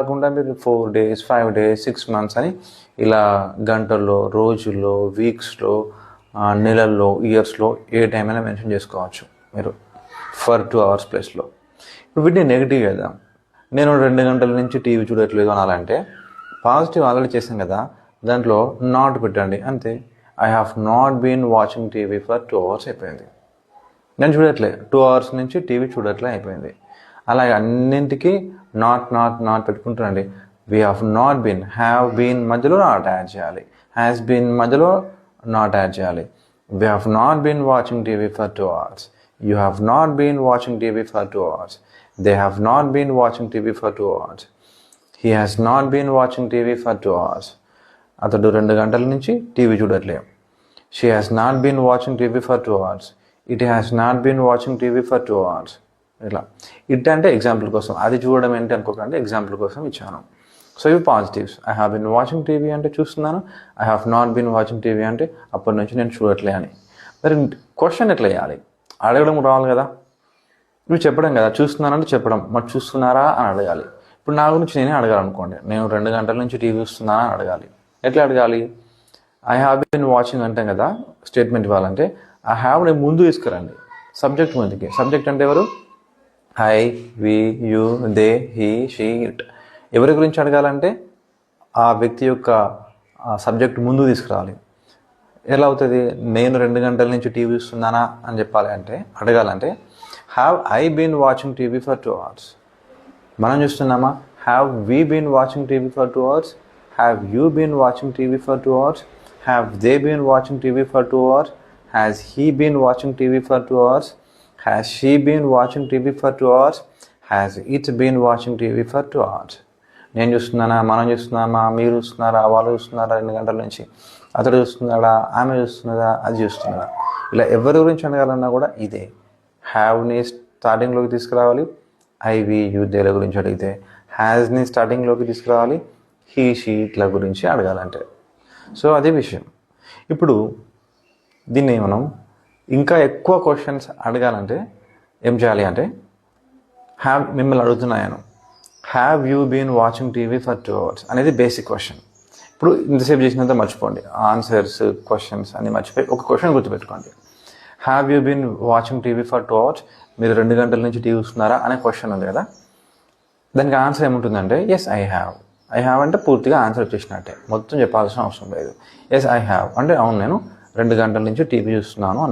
కాకుండా మీరు 4 days 5 days 6 months అని ఇలా గంటల్లో, రోజుల్లో, వీక్స్లో, నెలల్లో, ఇయర్స్లో ఏ టైం అయినా మెన్షన్ చేసుకోవచ్చు మీరు ఫర్ 2 hours ప్లేస్లో. ఇప్పుడు వీటిని నెగిటివ్ చేద్దాం. నేను 2 గంటల నుంచి టీవీ చూడట్లేదు అనాలంటే పాజిటివ్ ఆల్రెడీ చేశాం కదా, దాంట్లో నాట్ పెట్టండి అంతే. I have not been watching TV for 2 hours అయిపోయింది. నేను చూడట్లే 2 hours నుంచి టీవీ చూడట్లే అయిపోయింది. అలాగే అన్నింటికి నాట్ నాట్ నాట్ పెట్టుకుంటానండి. We have not been, have been మధ్యలో నాట్ యాడ్ చేయాలి, హ్యాస్ బీన్ మధ్యలో నాట్ యాడ్ చేయాలి. We have not been watching TV for 2 hours. You have not been watching TV for 2 hours. They have not been watching TV for 2 hours. He has not been watching TV for 2 hours. అతడు 2 గంటల నుంచి TV చూడట్లేదు. She has not been watching TV for 2 hours. It has not been watching TV for 2 hours. ఇలా it అంటే example కోసం, అది చూడడం ఏంటి అనుకోకండి, ఎగ్జాంపుల్ కోసం ఇచ్చాను. సో ఇవి positives. I have been watching TV అంటే చూస్తున్నాను, I have not been watching TV అంటే అప్పటి నుంచి నేను చూడట్లే అని. మరి క్వశ్చన్ ఎట్లా వేయాలి? అడగడం రావాలి కదా, నువ్వు చెప్పడం కదా, చూస్తున్నానంటే చెప్పడం, మరి చూస్తున్నారా అని అడగాలి. ఇప్పుడు నా గురించి నేనే అడగాలనుకోండి, నేను 2 గంటల నుంచి టీవీ చూస్తున్నానా అని అడగాలి. ఎట్లా అడగాలి? ఐ హ్యావ్ బీన్ వాచింగ్ అంటాం కదా, స్టేట్మెంట్ ఇవ్వాలంటే ఐ హ్యావ్ నేను ముందు తీసుకురండి, సబ్జెక్ట్ ముందుకి. సబ్జెక్ట్ అంటే ఎవరు? I, we, you, they, he, she, it. ఎవరి గురించి అడగాలంటే ఆ వ్యక్తి యొక్క సబ్జెక్ట్ ముందు తీసుకురావాలి. ఎలా అవుతుంది? నేను 2 గంటల నుంచి టీవీ చూస్తున్నానా అని చెప్పాలి అంటే, అడగాలంటే have I been watching TV for 2 hours. మనం చూస్తున్నామా? Have we been watching TV for 2 hours. Have you been watching TV for 2 hours. Have they been watching TV for 2 hours. Has he been watching TV for 2 hours. Has she been watching TV for 2 hours? Has it been watching TV for 2 hours? నేను చూస్తున్నానా, మనం చూస్తున్నామా, మీరు చూస్తున్నారా, వాళ్ళు చూస్తున్నారా 2 గంటల నుంచి, అతడు చూస్తున్నాడా, ఆమె చూస్తున్నారా, అది చూస్తున్నారా. ఇలా ఎవరి గురించి అడగాలన్నా కూడా ఇదే హ్యావ్ని స్టార్టింగ్లోకి తీసుకురావాలి. ఐవి యూదేల గురించి అడిగితే హ్యాస్ని స్టార్టింగ్లోకి తీసుకురావాలి. హీ షీ ఇట్ల గురించి అడగాలంటే. సో అదే విషయం. ఇప్పుడు దీన్ని మనం ఇంకా ఎక్కువ క్వశ్చన్స్ అడగాలంటే ఏం చేయాలి అంటే, మిమ్మల్ని అడుగుతున్నాను, have you been watching TV for 2 hours అనేది బేసిక్ క్వశ్చన్. ఇప్పుడు ఇంతసేపు చేసినంత మర్చిపోండి, ఆన్సర్స్ క్వశ్చన్స్ అన్ని మర్చిపోయి ఒక క్వశ్చన్ గుర్తుపెట్టుకోండి. Have you been watching TV for 2 hours? మీరు 2 గంటల నుంచి టీవీ చూస్తున్నారా అనే క్వశ్చన్ ఉంది కదా, దానికి ఆన్సర్ ఏముంటుందంటే yes I have. I have అంటే పూర్తిగా ఆన్సర్ వచ్చేసినట్టే, మొత్తం చెప్పాల్సిన అవసరం లేదు. ఎస్ ఐ హ్యావ్ అంటే అవును నేను 2 గంటల నుంచి టీవీ చూస్తున్నాను అన్నట్టు.